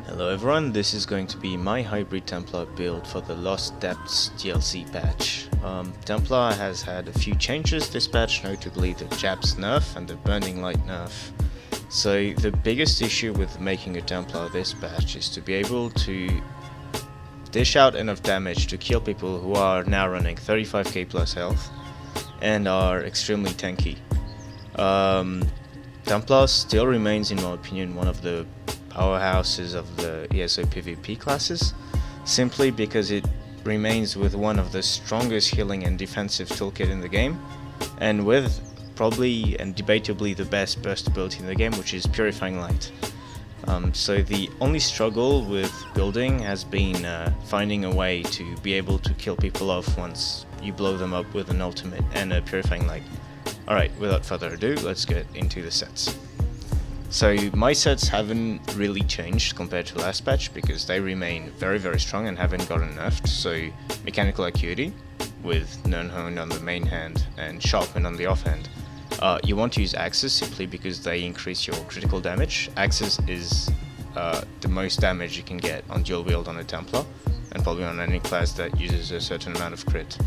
Hello everyone, this is going to be my hybrid Templar build for the Lost Depths DLC patch. Templar has had a few changes this patch, notably the Jabs nerf and the Burning Light nerf. So the biggest issue with making a Templar this patch is to be able to dish out enough damage to kill people who are now running 35k plus health and are extremely tanky. Templar still remains, in my opinion, one of the powerhouses of the ESO PvP classes, simply because it remains with one of the strongest healing and defensive toolkit in the game, and with probably and debatably the best burst ability in the game, which is Purifying Light. So the only struggle with building has been finding a way to be able to kill people off once you blow them up with an ultimate and a Purifying Light. Alright, without further ado, let's get into the sets. So my sets haven't really changed compared to last patch because they remain very strong and haven't gotten nerfed. So Mechanical Acuity with Nernhone on the main hand and Sharpen on the offhand. You want to use Axes simply because they increase your critical damage. Axes is the most damage you can get on dual wield on a Templar, and probably on any class that uses a certain amount of crit.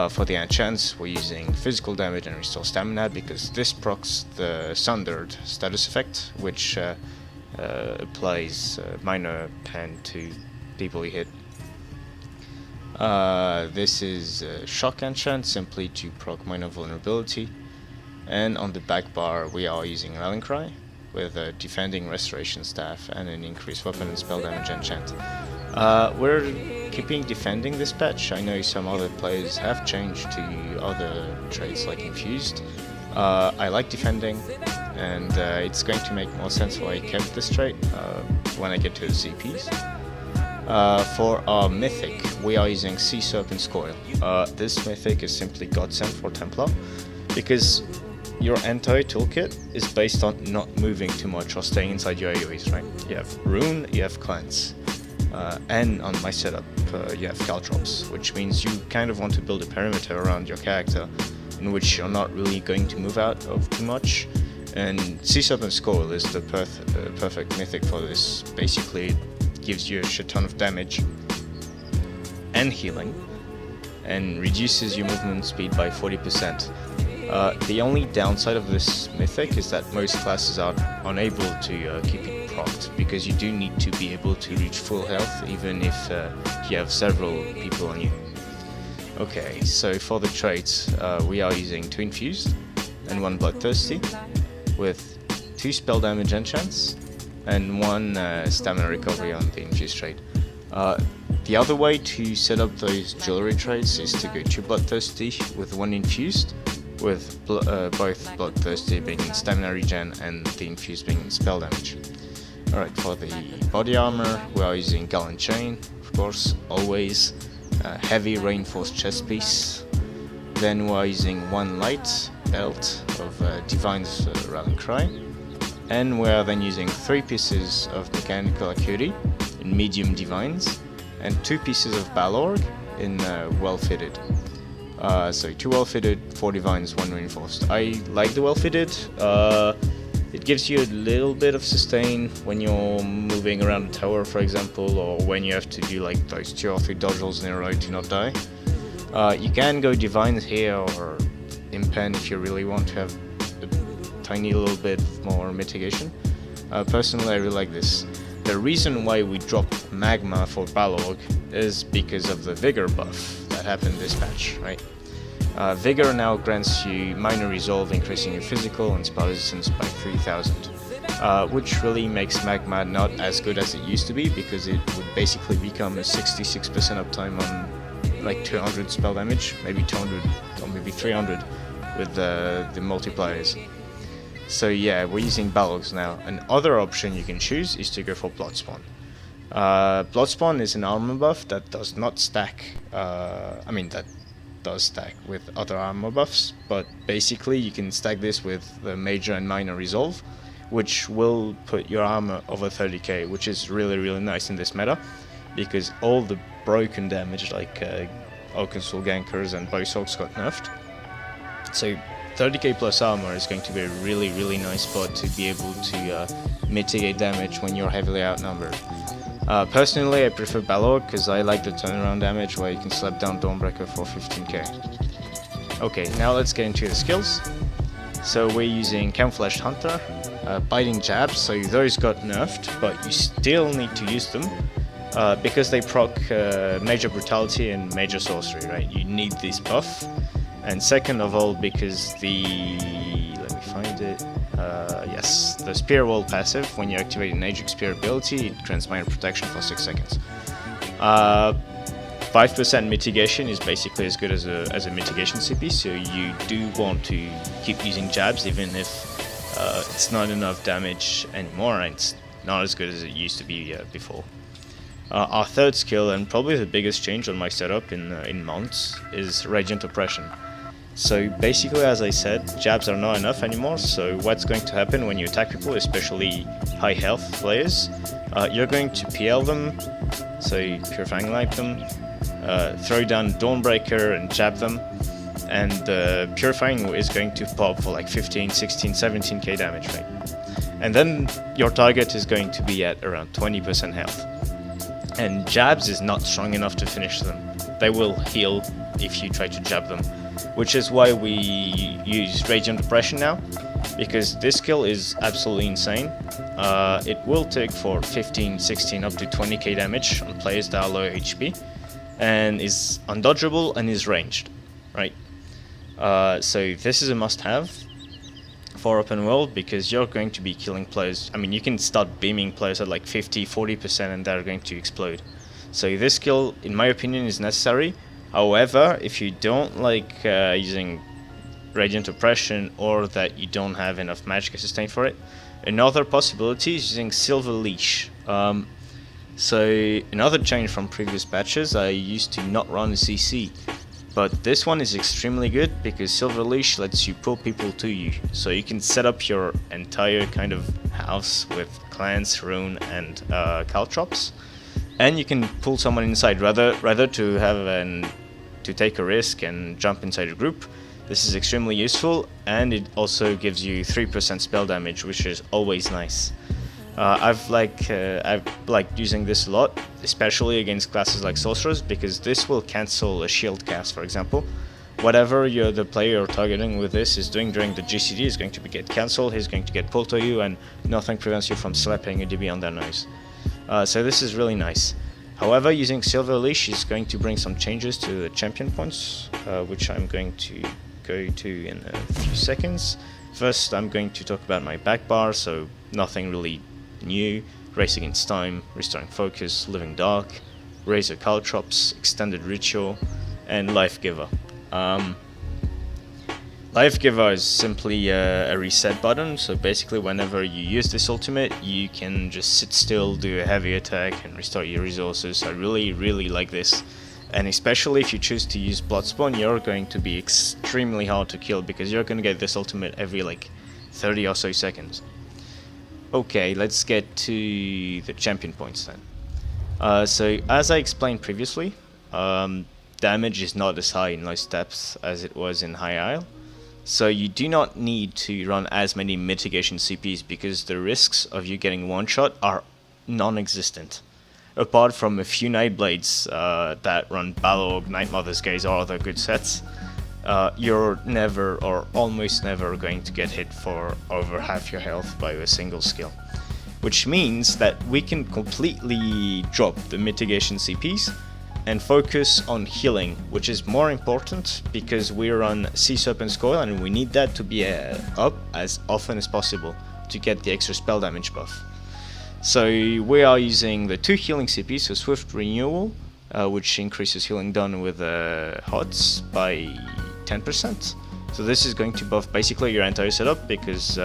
For the enchants, we're using physical damage and restore stamina because this procs the Sundered status effect, which applies minor pen to people you hit. This is shock enchant, simply to proc minor vulnerability. And on the back bar, we are using Rallying Cry with a defending restoration staff and an increased weapon and spell damage enchant. We're keeping defending this patch. I know some other players have changed to other traits like infused. I like defending, and it's going to make more sense why I kept this trait when I get to the CPs. For our mythic, we are using Sea Serpent's Coil. This mythic is simply godsend for Templar because your entire toolkit is based on not moving too much or staying inside your AoEs, right? You have Rune, you have Cleanse. And on my setup, you have Caltrops, which means you kind of want to build a perimeter around your character in which you're not really going to move out of too much. And Sea Serpent's Coil is the perfect mythic for this. Basically, it gives you a shit ton of damage and healing, and reduces your movement speed by 40%. The only downside of this mythic is that most classes are unable to keep it procced, because you do need to be able to reach full health even if you have several people on you. Okay, so for the traits, we are using 2 Infused and 1 Bloodthirsty with 2 spell damage enchants and 1 stamina recovery on the infused trait. The other way to set up those jewelry traits is to go 2 Bloodthirsty with 1 Infused, with both Bloodthirsty being in stamina regen and the infused being in spell damage. Alright, for the body armor, we are using Gallant Chain, of course, always. Heavy reinforced chest piece. Then we are using 1 light belt of Divine's Rallying Cry. And we are then using 3 pieces of Mechanical Acuity in medium Divines, and 2 pieces of Balorg in well-fitted. So 2 well-fitted, 4 divines, 1 reinforced. I like the well-fitted. It gives you a little bit of sustain when you're moving around the tower, for example, or when you have to do like those 2 or 3 dodge rolls in a row to not die. You can go divines here or impen if you really want to have a tiny little bit more mitigation. Personally, I really like this. The reason why we dropped Magma for Balorg is because of the Vigor buff that happened this patch, right? Vigor now grants you minor resolve, increasing your physical and spell resistance by 3000, which really makes Magma not as good as it used to be, because it would basically become a 66% uptime on like 200 spell damage, maybe 200 or maybe 300 with the multipliers. So yeah, we're using Balorgs now. Another option you can choose is to go for Bloodspawn. Bloodspawn is an armor buff that does not stack, that does stack with other armor buffs, but basically you can stack this with the major and minor resolve, which will put your armor over 30k, which is really nice in this meta, because all the broken damage like Oakensoul Gankers and Bowshogs got nerfed. So 30k plus armor is going to be a really nice spot to be able to mitigate damage when you're heavily outnumbered. Personally, I prefer Balog because I like the turnaround damage where you can slap down Dawnbreaker for 15k. Okay, now let's get into the skills. So we're using Camouflaged Hunter, Biting Jabs, so those got nerfed, but you still need to use them because they proc Major Brutality and Major Sorcery, right? You need this buff. And second of all, because let me find it, yes, the Spear Wall passive, when you activate an Ajax Spear ability, it grants minor protection for 6 seconds. 5% mitigation is basically as good as a mitigation CP, so you do want to keep using jabs even if it's not enough damage anymore and it's not as good as it used to be before. Our third skill, and probably the biggest change on my setup in mounts, is Radiant Oppression. So basically, as I said, jabs are not enough anymore, so what's going to happen when you attack people, especially high health players, you're going to PL them, so you Purifying Light them, throw down Dawnbreaker and jab them, and Purifying is going to pop for like 15, 16, 17k damage, right? And then your target is going to be at around 20% health. And jabs is not strong enough to finish them. They will heal if you try to jab them, which is why we use Radiant Oppression now, because this skill is absolutely insane. It will take for 15, 16, up to 20k damage on players that are low HP, and is undodgeable and is ranged, right? So this is a must-have for open world, because you're going to be killing players. I mean, you can start beaming players at like 50, 40% and they're going to explode. So this skill, in my opinion, is necessary. However, if you don't like using Radiant Oppression, or that you don't have enough magic sustain for it, another possibility is using Silver Leash. So another change from previous patches, I used to not run a CC, but this one is extremely good because Silver Leash lets you pull people to you. So you can set up your entire kind of house with clans, rune, and caltrops, and you can pull someone inside rather to have to take a risk and jump inside a group. This is extremely useful, and it also gives you 3% spell damage, which is always nice. I've liked using this a lot, especially against classes like sorcerers, because this will cancel a shield cast, for example. Whatever the player you're targeting with this is doing during the GCD is going to get cancelled, he's going to get pulled to you, and nothing prevents you from slapping a DB on their nose. So this is really nice. However, using Silver Leash is going to bring some changes to the champion points, which I'm going to go to in a few seconds. First, I'm going to talk about my back bar, so nothing really new. Race Against Time, Restoring Focus, Living Dark, Razor Caltrops, Extended Ritual, and Life Giver. Life Giver is simply a reset button, so basically whenever you use this ultimate, you can just sit still, do a heavy attack, and restore your resources. I really like this. And especially if you choose to use Bloodspawn, you're going to be extremely hard to kill, because you're going to get this ultimate every like 30 or so seconds. Okay, let's get to the champion points then. So as I explained previously, damage is not as high in low steps as it was in High Isle. So you do not need to run as many mitigation CPs, because the risks of you getting one shot are non-existent. Apart from a few Nightblades that run Balog, Night Mother's Gaze, or other good sets, you're never or almost never going to get hit for over half your health by a single skill. Which means that we can completely drop the mitigation CPs and focus on healing, which is more important because we run Sea Serpent's Coil and we need that to be up as often as possible to get the extra spell damage buff. So we are using the 2 healing CPs, so Swift Renewal, which increases healing done with HOTS by 10%. So this is going to buff basically your entire setup, because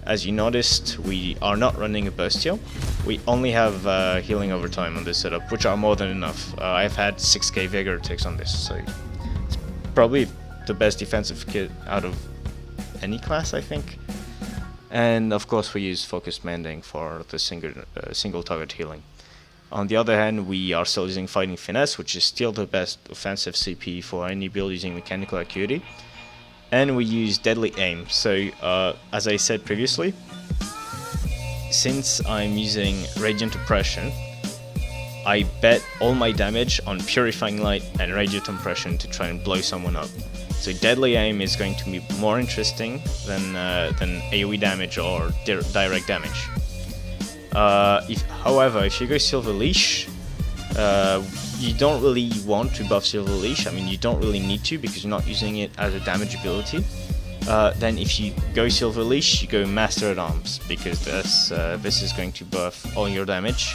as you noticed, we are not running a burst heal. We only have healing over time on this setup, which are more than enough. I've had 6k Vigor ticks on this, so it's probably the best defensive kit out of any class, I think. And of course we use Focused Mending for the single target healing. On the other hand, we are still using Fighting Finesse, which is still the best offensive CP for any build using Mechanical Acuity. and we use deadly aim. So as I said previously, since I'm using radiant oppression, I bet all my damage on purifying light and radiant oppression to try and blow someone up. So deadly aim is going to be more interesting than AoE damage or direct damage. However, if you go Silver Leash, you don't really want to buff Silver Leash. I mean, you don't really need to because you're not using it as a damage ability. Then if you go Silver Leash, you go Master at Arms, because this is going to buff all your damage,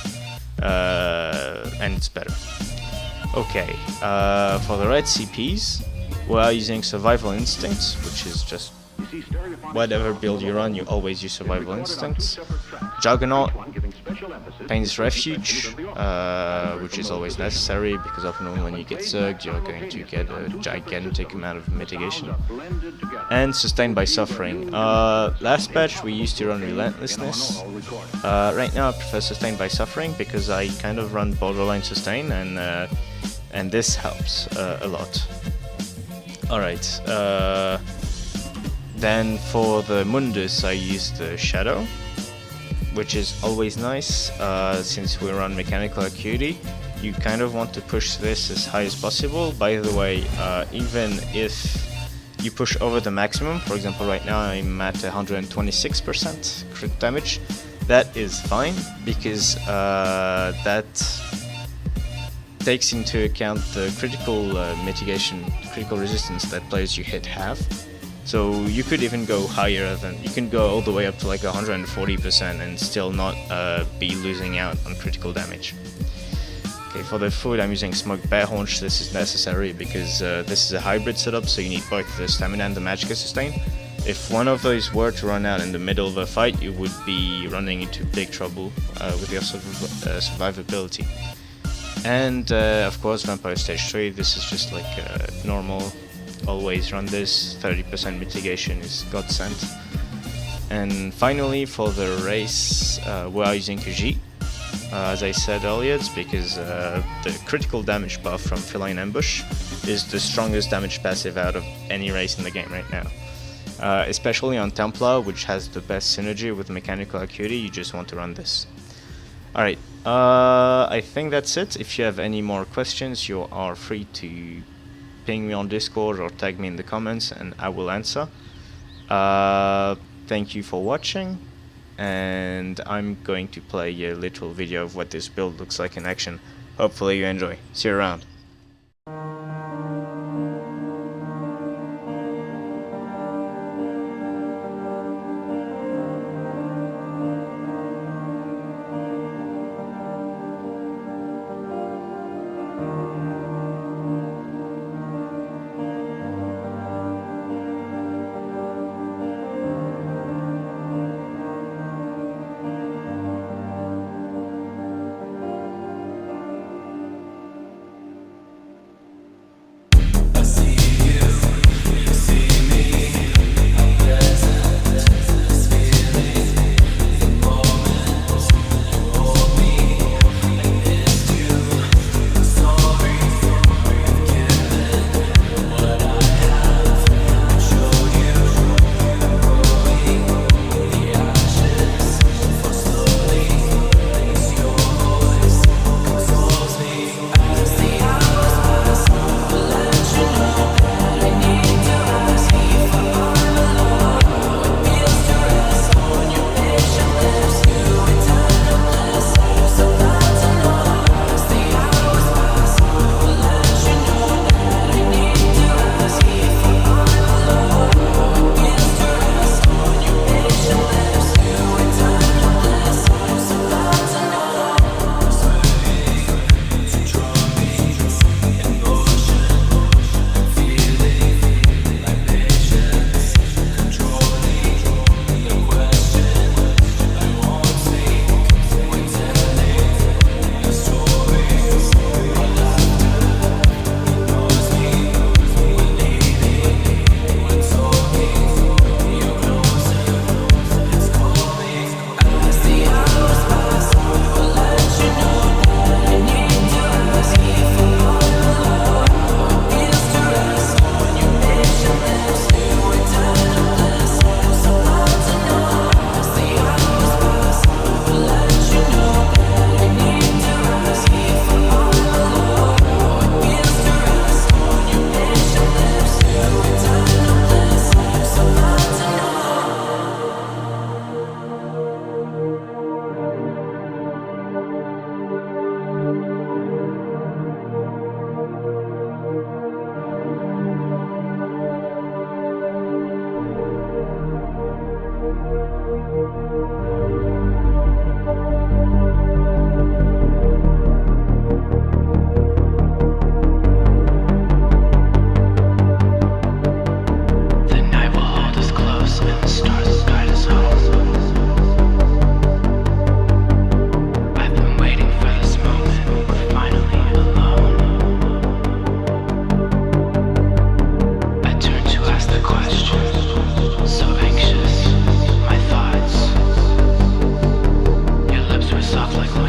and it's better. Okay, for the red CPs, we are using Survival Instincts, which is just whatever build you run, you always use Survival Instincts. Juggernaut, Pain's Refuge, which is always necessary, because often when you get Zerged, you're going to get a gigantic amount of mitigation. And Sustained by Suffering. Last patch we used to run Relentlessness. Right now I prefer Sustained by Suffering, because I kind of run borderline sustain, and this helps a lot. Alright, then for the Mundus I used the Shadow, which is always nice. Since we run Mechanical Acuity, you kind of want to push this as high as possible. By the way, even if you push over the maximum, for example right now I'm at 126% crit damage, that is fine, because that takes into account the critical mitigation, critical resistance that players you hit have. So you could even go higher than, you can go all the way up to like 140% and still not be losing out on critical damage. Okay, for the food I'm using Smoked Bear Haunch. This is necessary because this is a hybrid setup, so you need both the stamina and the magic sustain. If one of those were to run out in the middle of a fight, you would be running into big trouble with your survivability. And of course Vampire Stage 3, this is just like normal. Always run this, 30% mitigation is godsend. And finally for the race, we are using Khajiit. As I said earlier, it's because the critical damage buff from Feline Ambush is the strongest damage passive out of any race in the game right now. Especially on Templar, which has the best synergy with Mechanical Acuity, you just want to run this. Alright, I think that's it. If you have any more questions, you are free to ping me on Discord or tag me in the comments and I will answer. Thank you for watching, and I'm going to play a little video of what this build looks like in action. Hopefully you enjoy. See you around.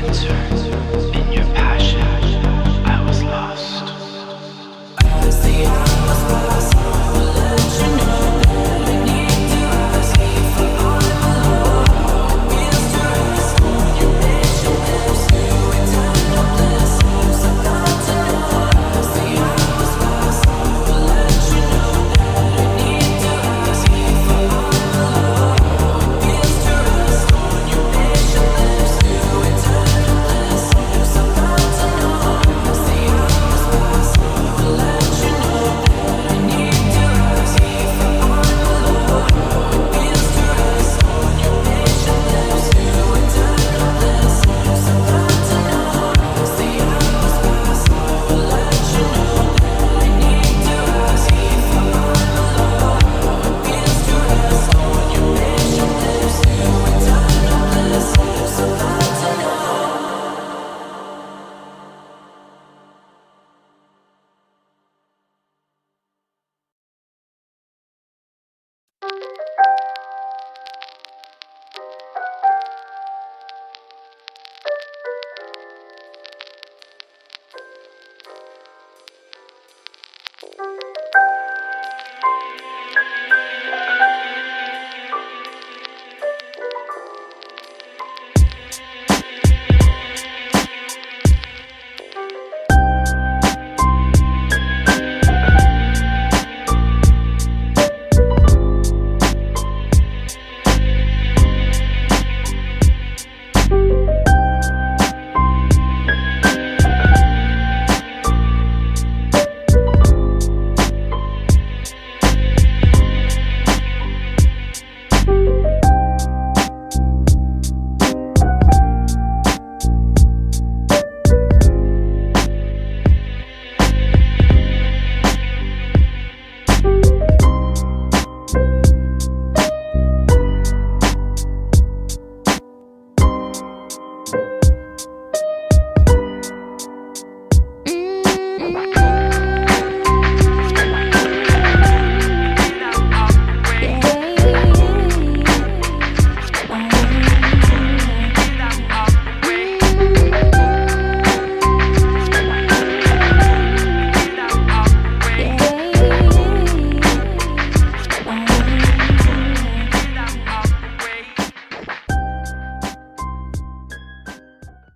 return.